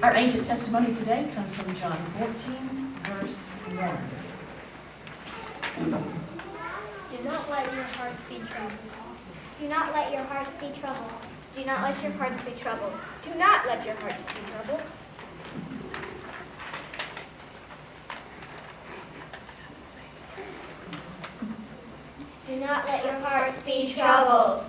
Our ancient testimony today comes from John 14, verse 1. Do not let your hearts be troubled. Do not let your hearts be troubled. Do not let your hearts be troubled. Do not let your hearts be troubled. Do not let your hearts be troubled.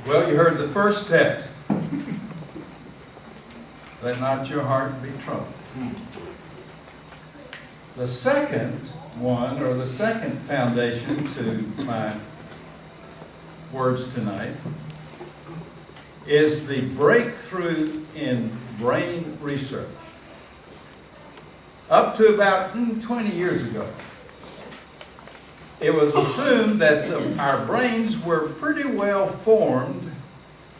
Well, you heard the first text. Let not your heart be troubled. The second one, or the second foundation to my words tonight, is the breakthrough in brain research. Up to about 20 years ago, it was assumed that our brains were pretty well formed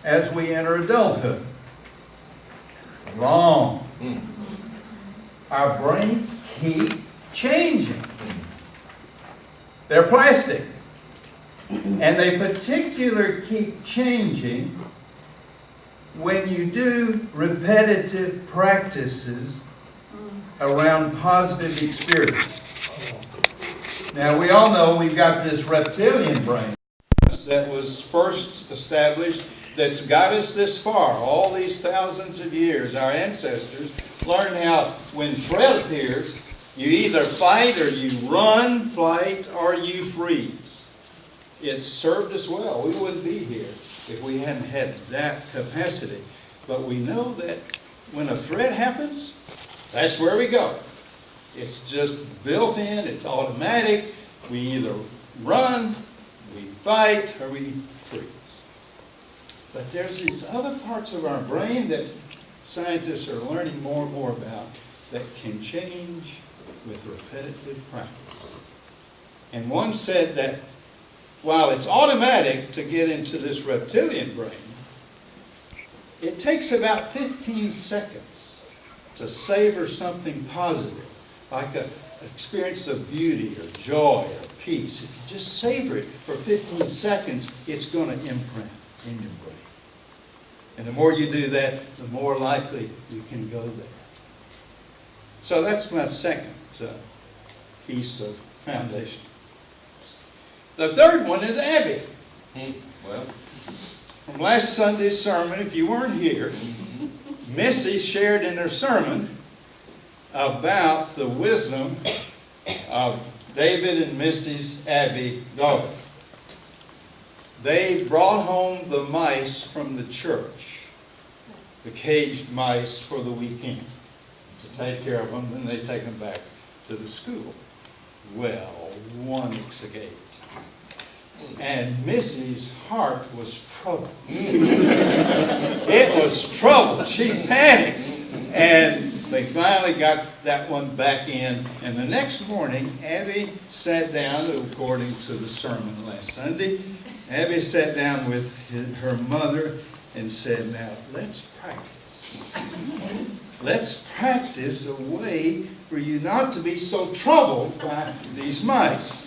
as we enter adulthood. Wrong. Our brains keep changing. They're plastic. And they particularly keep changing when you do repetitive practices around positive experience. Now, we all know we've got this reptilian brain that was first established, that's got us this far. All these thousands of years, our ancestors learned how, when threat appears, you either fight or you run, flight, or you freeze. It served us well. We wouldn't be here if we hadn't had that capacity. But we know that when a threat happens, that's where we go. It's just built in, it's automatic. We either run, we fight, or we freeze. But there's these other parts of our brain that scientists are learning more and more about that can change with repetitive practice. And one said that while it's automatic to get into this reptilian brain, it takes about 15 seconds to savor something positive, like an experience of beauty or joy or peace. If you just savor it for 15 seconds, it's going to imprint in your brain. And the more you do that, the more likely you can go there. So that's my second piece of foundation. The third one is Abby. Well, From last Sunday's sermon, if you weren't here, Missy shared in her sermon about the wisdom of David and Mrs. Abby Dawes. They brought home the mice from the church, the caged mice, for the weekend to take care of them, and they take them back to the school. Well, one escaped. And Missy's heart was troubled. It was troubled. She panicked. And they finally got that one back in. And the next morning, Abby sat down, according to the sermon last Sunday, Abby sat down with her mother and said, now, let's practice. Let's practice a way for you not to be so troubled by these mice.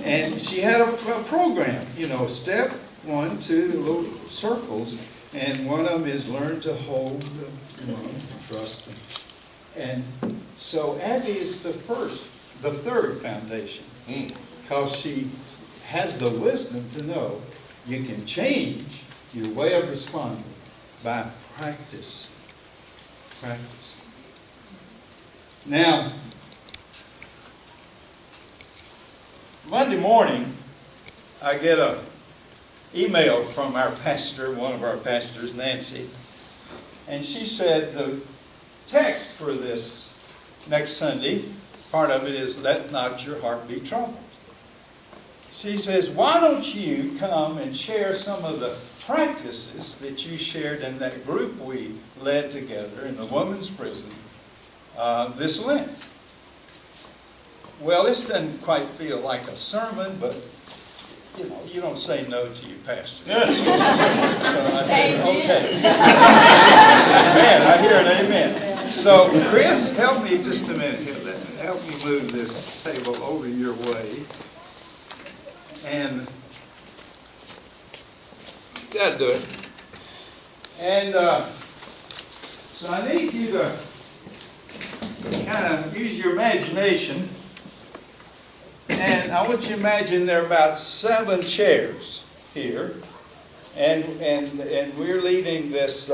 And she had a program, step 1, 2, little circles, and one of them is learn to hold, trust. And so Abby is the third foundation, because she has the wisdom to know you can change your way of responding by practice. Practice. Now, Monday morning, I get an email from our pastor, one of our pastors, Nancy, and she said the text for this next Sunday, part of it is, let not your heart be troubled. She says, why don't you come and share some of the practices that you shared in that group we led together in the women's prison this Lent. Well, this doesn't quite feel like a sermon, but you know, you don't say no to your pastor. So I said, okay. Amen. I hear an amen. So, Chris, help me just a minute here. Help me move this table over your way. And you got to do it. And so I need you to kind of use your imagination. And I want you to imagine there are about 7 chairs here. And we're leading this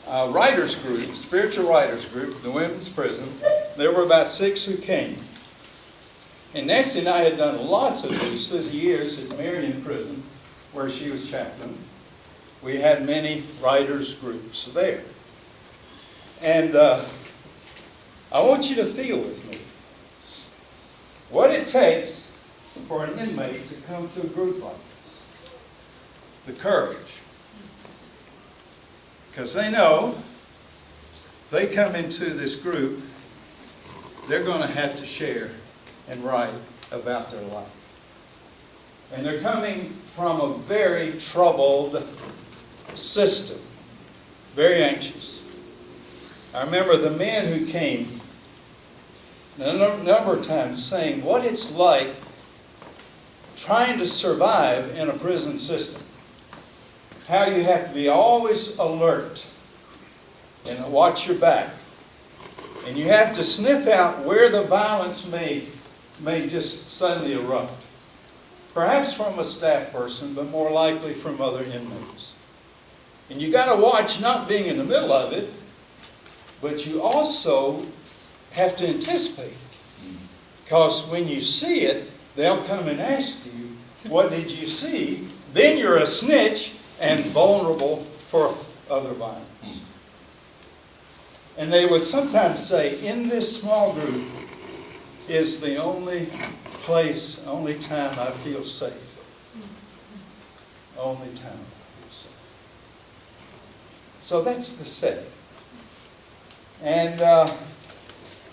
writers group, spiritual writers group, the women's prison. There were about 6 who came. And Nancy and I had done lots of these through the years at Marion Prison, where she was chaplain. We had many writers groups there. And I want you to feel with me what it takes for an inmate to come to a group like this. The courage. Because they know they come into this group, they're going to have to share and write about their life. And they're coming from a very troubled system, very anxious. I remember the men who came a number of times saying what it's like trying to survive in a prison system. How you have to be always alert and watch your back. And you have to sniff out where the violence may just suddenly erupt. Perhaps from a staff person, but more likely from other inmates. And you got to watch not being in the middle of it, but you also have to anticipate. Because when you see it, they'll come and ask you, what did you see? Then you're a snitch and vulnerable for other violence. And they would sometimes say, in this small group is the only place, only time I feel safe. Only time I feel safe. So that's the setting. And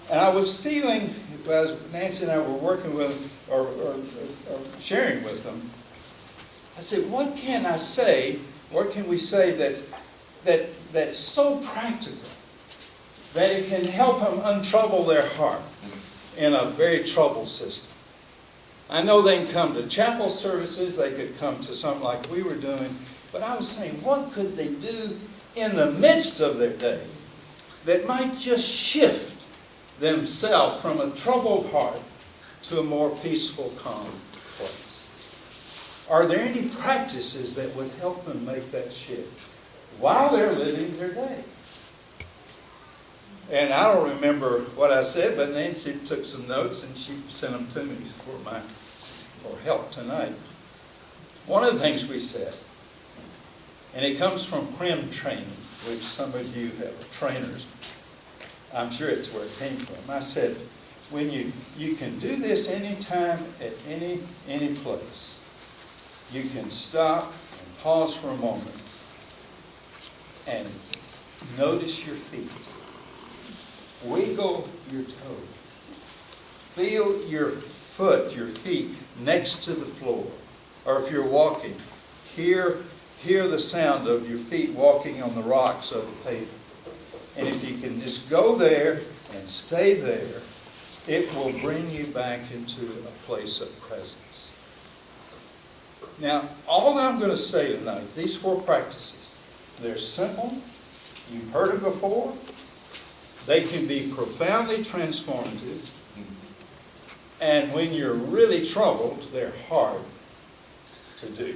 I was feeling, as Nancy and I were working with, or sharing with them, I said, what can I say, what can we say that's so practical that it can help them untrouble their heart in a very troubled system? I know they can come to chapel services, they could come to something like we were doing, but I was saying, what could they do in the midst of their day that might just shift themselves from a troubled heart to a more peaceful, calm place? Are there any practices that would help them make that shift while they're living their day? And I don't remember what I said, but Nancy took some notes and she sent them to me for help tonight. One of the things we said, and it comes from CRIM training, which some of you have trainers. I'm sure it's where it came from. I said, when you can do this anytime at any place. You can stop and pause for a moment and notice your feet. Wiggle your toes. Feel your feet next to the floor. Or if you're walking, hear the sound of your feet walking on the rocks of the pavement. And if you can just go there and stay there, it will bring you back into a place of presence. Now, all that I'm going to say tonight, these 4 practices, they're simple. You've heard it before. They can be profoundly transformative. And when you're really troubled, they're hard to do.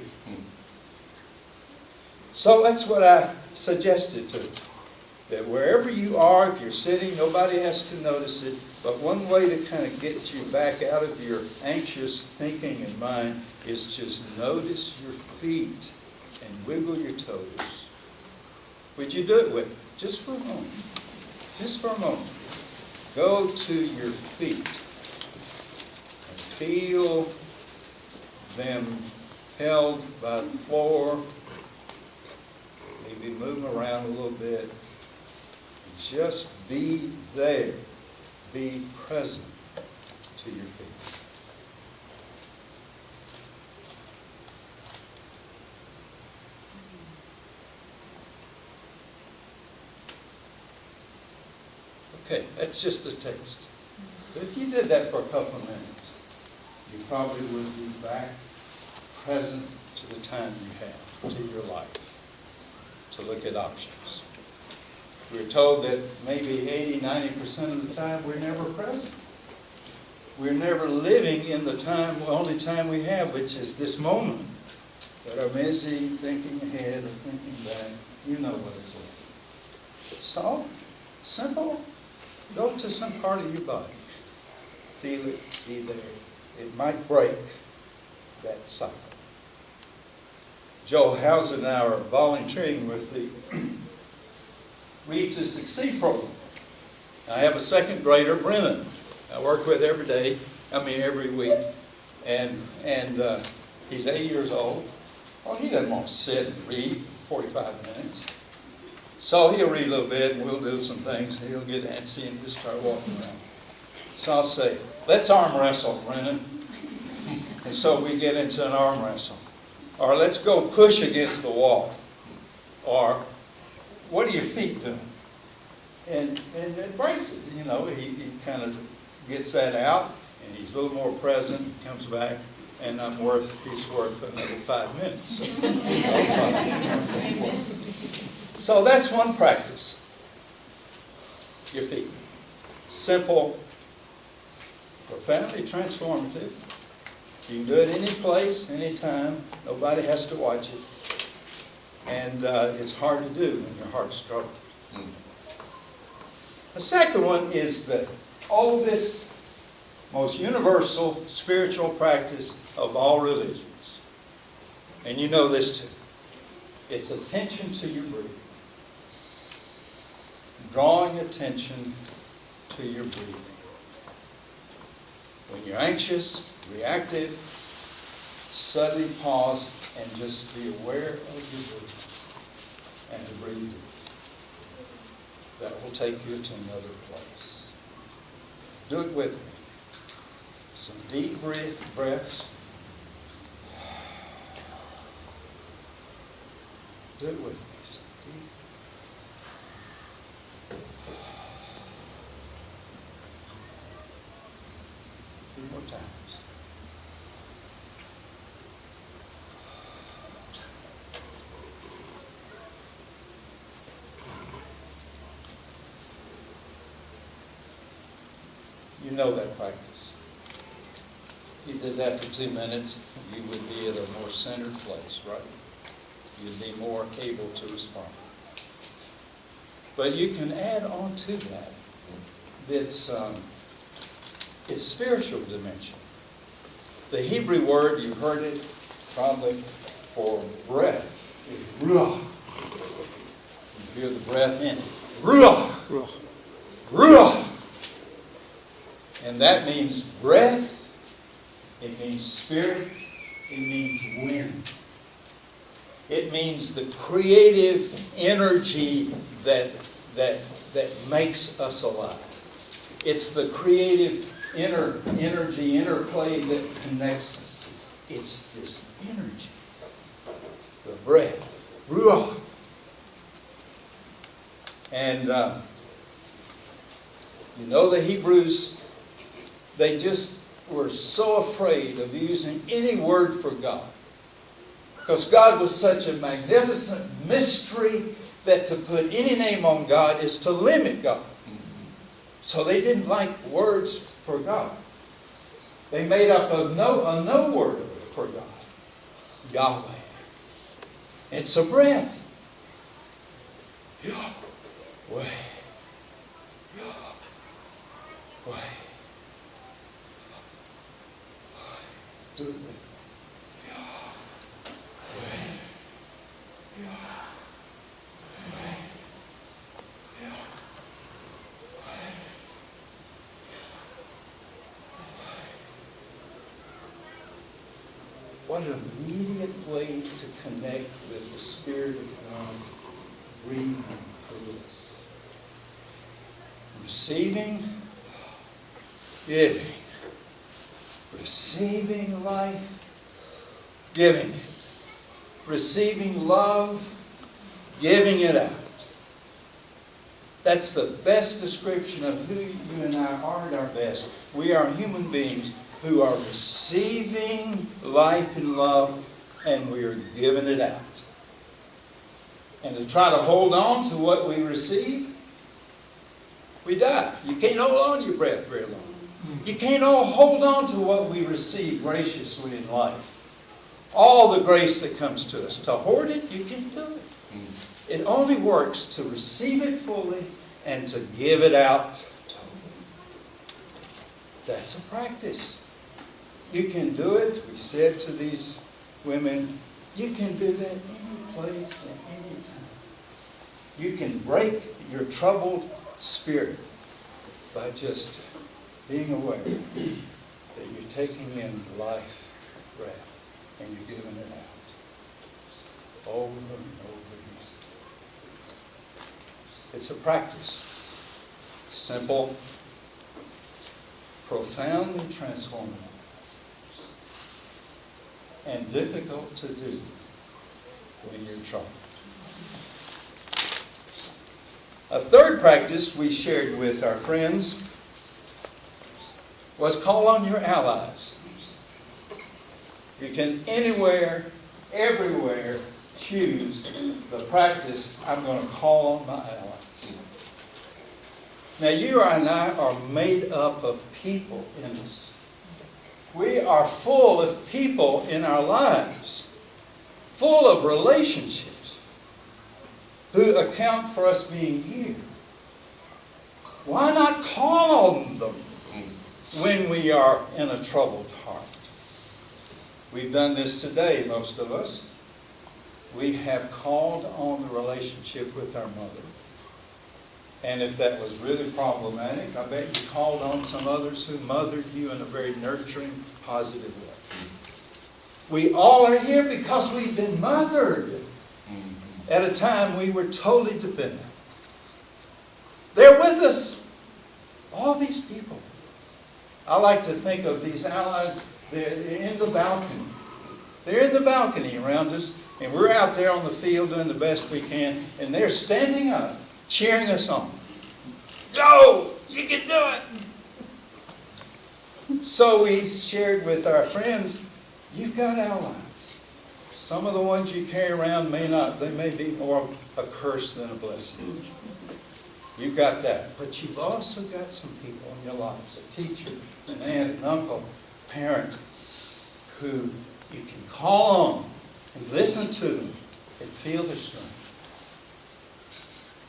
So that's what I suggested to you. That wherever you are, if you're sitting, nobody has to notice it. But one way to kind of get you back out of your anxious thinking and mind is just notice your feet and wiggle your toes. Would you do it with me? Just for a moment. Just for a moment. Go to your feet and feel them held by the floor. Maybe move around a little bit. Just be there. Be present to your feet. Okay, that's just a taste. But if you did that for a couple of minutes, you probably would be back present to the time you have, to your life, to look at options. We're told that maybe 80-90% of the time we're never present. We're never living in the only time we have, which is this moment. That are busy thinking ahead or thinking back. You know what it's like. So, simple. Go to some part of your body. Feel it, be there. It might break that cycle. Joel Hauser and I are volunteering with the Read to Succeed program. I have a second grader, Brennan, I work with every week. And he's 8 years old. Well, he doesn't want to sit and read 45 minutes. So he'll read a little bit and we'll do some things. He'll get antsy and just start walking around. So I'll say, let's arm wrestle, Brennan. And so we get into an arm wrestle. Or let's go push against the wall. Or what are your feet doing? And it breaks it. You know, he kind of gets that out and he's a little more present, comes back, and he's worth another 5 minutes. So that's one practice. Your feet. Simple, profoundly transformative. You can do it any place, any time. Nobody has to watch it. And it's hard to do when your heart's troubled. The second one is the oldest, most universal spiritual practice of all religions. And you know this too. It's attention to your breathing. Drawing attention to your breathing. When you're anxious, reactive, suddenly pause and just be aware of your breathing and to breathe. That will take you to another place. Do it with me. Some deep breaths. Do it with me. Some deep. Three more times. You know that practice. You did that for 2 minutes, you would be at a more centered place, right? You'd be more able to respond. But you can add on to that. It's spiritual dimension. The Hebrew word, you've heard it probably, for breath is ruach. You hear the breath in it. Ruach. Ruach. And that means breath, it means spirit, it means wind. It means the creative energy that makes us alive. It's the creative energy, interplay that connects us. It's this energy. The breath. Ruach. And you know the Hebrews, they just were so afraid of using any word for God. Because God was such a magnificent mystery that to put any name on God is to limit God. So they didn't like words for God. They made up a no word for God. Yahweh. It's a breath. Yahweh. Yahweh. Do it with me. what an immediate way to connect with the Spirit of God breathing through us. Receiving, giving. Receiving life, giving. Receiving love, giving it out. That's the best description of who you and I are at our best. We are human beings who are receiving life and love, and we are giving it out. And to try to hold on to what we receive, we die. You can't hold on to your breath very long. You can't hold on to what we receive graciously in life. All the grace that comes to us. To hoard it, you can't do it. It only works to receive it fully and to give it out totally. That's a practice. You can do it. We said to these women, you can do that any place at any time. You can break your troubled spirit by just being aware that you're taking in life breath and you're giving it out over and over again. It's a practice. Simple, profoundly transformative, and difficult to do when you're troubled. A third practice we shared with our friends was call on your allies. You can anywhere, everywhere choose the practice, I'm going to call on my allies. Now you and I are made up of people in us. We are full of people in our lives, full of relationships who account for us being here. Why not call on them when we are in a troubled heart? We've done this today, most of us. We have called on the relationship with our mother. And if that was really problematic, I bet you called on some others who mothered you in a very nurturing, positive way. We all are here because we've been mothered at a time we were totally dependent. They're with us. All these people. I like to think of these allies, they're in the balcony. They're in the balcony around us, and we're out there on the field doing the best we can, and they're standing up, cheering us on. Go! You can do it! So we shared with our friends, you've got allies. Some of the ones you carry around they may be more a curse than a blessing. You've got that. But you've also got some people in your lives, a teacher, an aunt, an uncle, a parent, who you can call on and listen to them and feel their strength.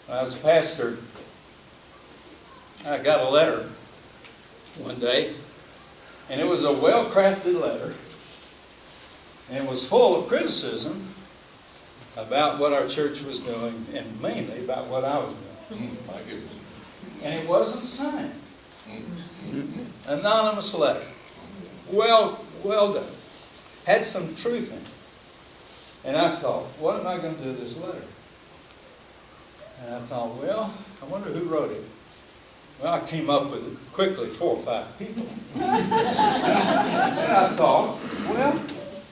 When I was a pastor, I got a letter one day, and it was a well-crafted letter, and it was full of criticism about what our church was doing, and mainly about what I was doing. My goodness. And it wasn't signed. Anonymous letter. Well done. Had some truth in it. And I thought, what am I going to do with this letter? And I thought, well, I wonder who wrote it. Well, I came up with quickly 4 or 5 people. And I thought, well,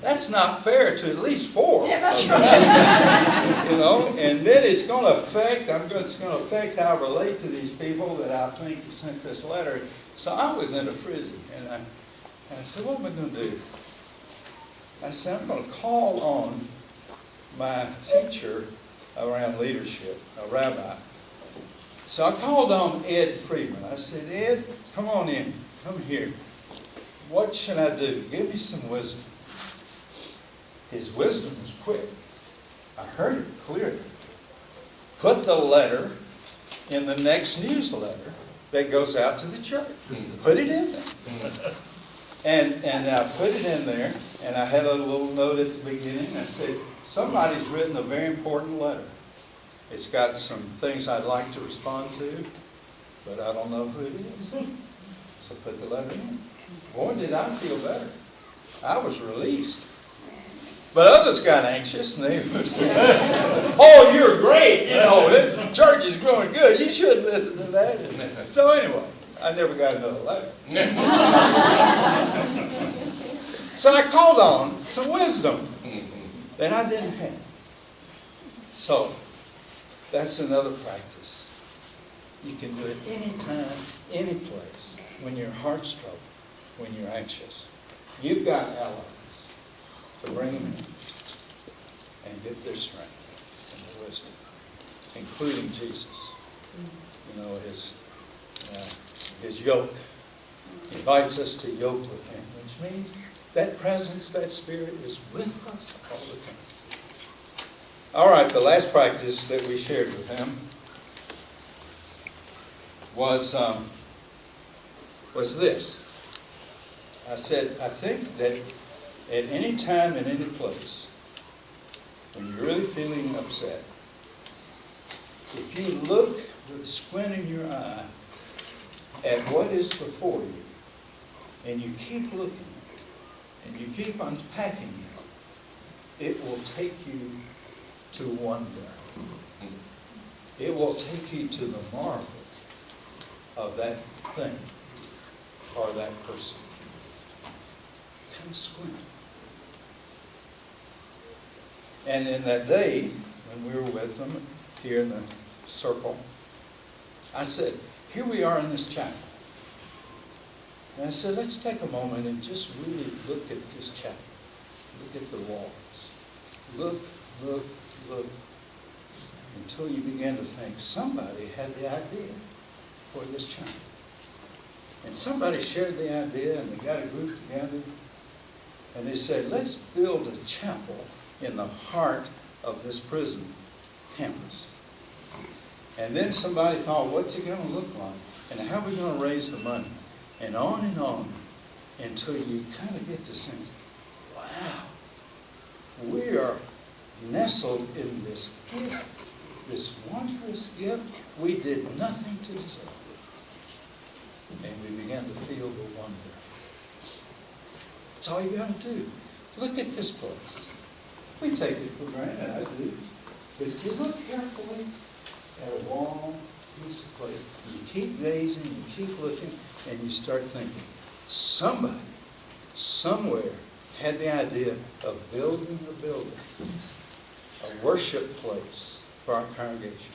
that's not fair to at least 4. Yeah, that's right. You know, and then it's going to affect how I relate to these people that I think sent this letter. So I was in a frizzy, and I said, what am I going to do? I said, I'm going to call on my teacher around leadership, a rabbi. So I called on Ed Friedman. I said, Ed, come on in. Come here. What should I do? Give me some wisdom. His wisdom was quick. I heard it clearly. Put the letter in the next newsletter that goes out to the church. Put it in there. And I put it in there, and I had a little note at the beginning. I said, somebody's written a very important letter. It's got some things I'd like to respond to, but I don't know who it is. So put the letter in. Boy, did I feel better. I was released. But others got anxious, and they would say, "Oh, you're great! You know, the church is going good. You should listen to that." And so anyway, I never got another letter. So I called on some wisdom that I didn't have. So that's another practice. You can do it anytime, any place, when your heart's troubled, when you're anxious. You've got allies to bring them in and get their strength and their wisdom, including Jesus. You know, his yoke. He invites us to yoke with him, which means that presence, that spirit is with us all the time. All right, the last practice that we shared with him was this. I said, I think that at any time and any place, when you're really feeling upset, if you look with a squint in your eye at what is before you, and you keep looking, and you keep unpacking it will take you to wonder. It will take you to the marvel of that thing or that person. Kind of squint. And in that day, when we were with them here in the circle, I said, here we are in this chapel. And I said, let's take a moment and just really look at this chapel. Look at the walls. Look, until you begin to think, somebody had the idea for this chapel. And somebody shared the idea, and they got a group together, and they said, let's build a chapel in the heart of this prison campus. And then somebody thought, what's it going to look like? And how are we going to raise the money? And on, until you kind of get the sense, wow, we are nestled in this gift, this wondrous gift. We did nothing to deserve it. And we began to feel the wonder. That's all you got to do. Look at this place. We take it for granted, I do. But if you look carefully at a long piece of place, you keep gazing, you keep looking, and you start thinking, somebody, somewhere, had the idea of building a worship place for our congregation.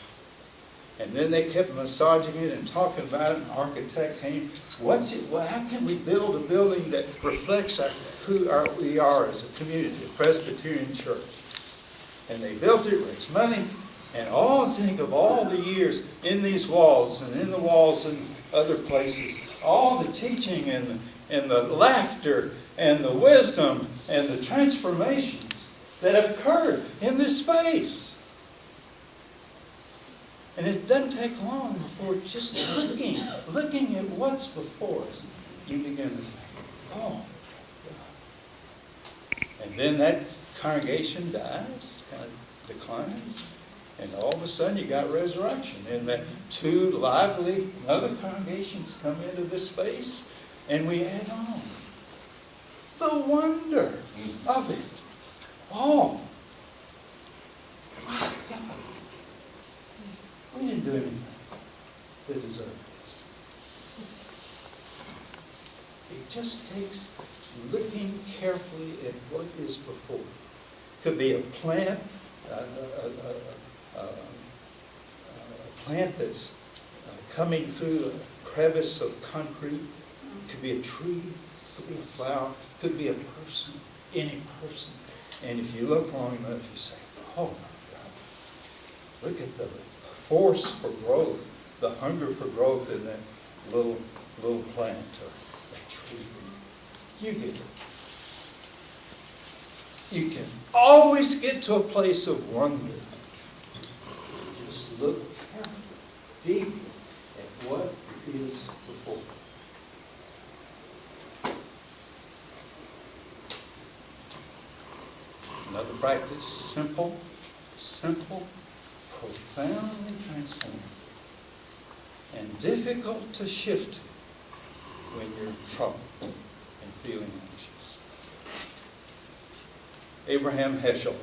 And then they kept massaging it and talking about it, and an architect came. What's it? Well, how can we build a building that reflects who we are as a community, a Presbyterian church? And they built it, raised money, and think of all the years in these walls and in the walls in other places, all the teaching and the laughter and the wisdom and the transformations that have occurred in this space. And it doesn't take long before just looking at what's before us, you begin to think, oh, God. And then that congregation dies, kind of declines, and all of a sudden you got resurrection. And that two lively other congregations come into this space, and we add on. The wonder of it. Oh, my God. We didn't do anything to deserve this. It just takes looking carefully at what is before. Could be a plant, a plant that's coming through a crevice of concrete. Could be a tree, could be a flower, could be a person, any person. And if you look long enough, you say, oh my God, look at the force for growth, the hunger for growth in that little plant or that tree. You get it. You can always get to a place of wonder. Just look carefully, deeply at what is before. Another practice, simple, profoundly transforming, and difficult to shift to when you're troubled and feeling anxious. Abraham Heschel,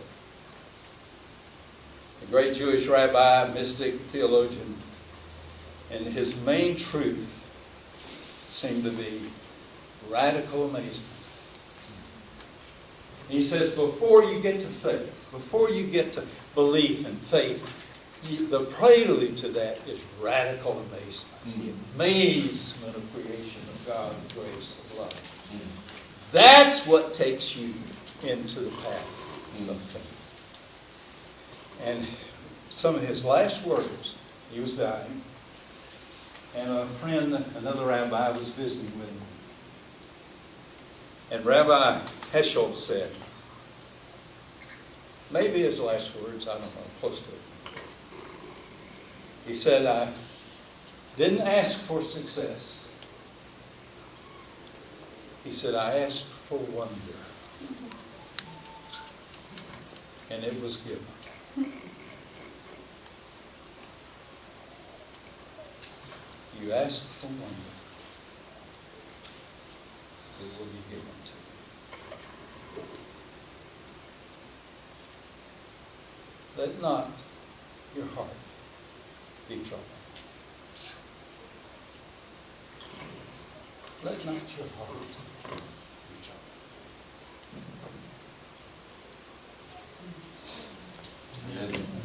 a great Jewish rabbi, mystic, theologian, and his main truth seemed to be radical amazement. He says, before you get to faith, before you get to belief and faith, the prelude to that is radical amazement. The amazement of creation, of God, of grace, of love. That's what takes you into the path of faith. And some of his last words, he was dying, and a friend, another rabbi, was visiting with him. And Rabbi Heschel said, maybe his last words, I don't know, close to it. He said, I didn't ask for success. He said, I asked for wonder. And it was given. You ask for wonder. It will be given to you. Let not your heart be troubled. Let not your heart be troubled. Amen.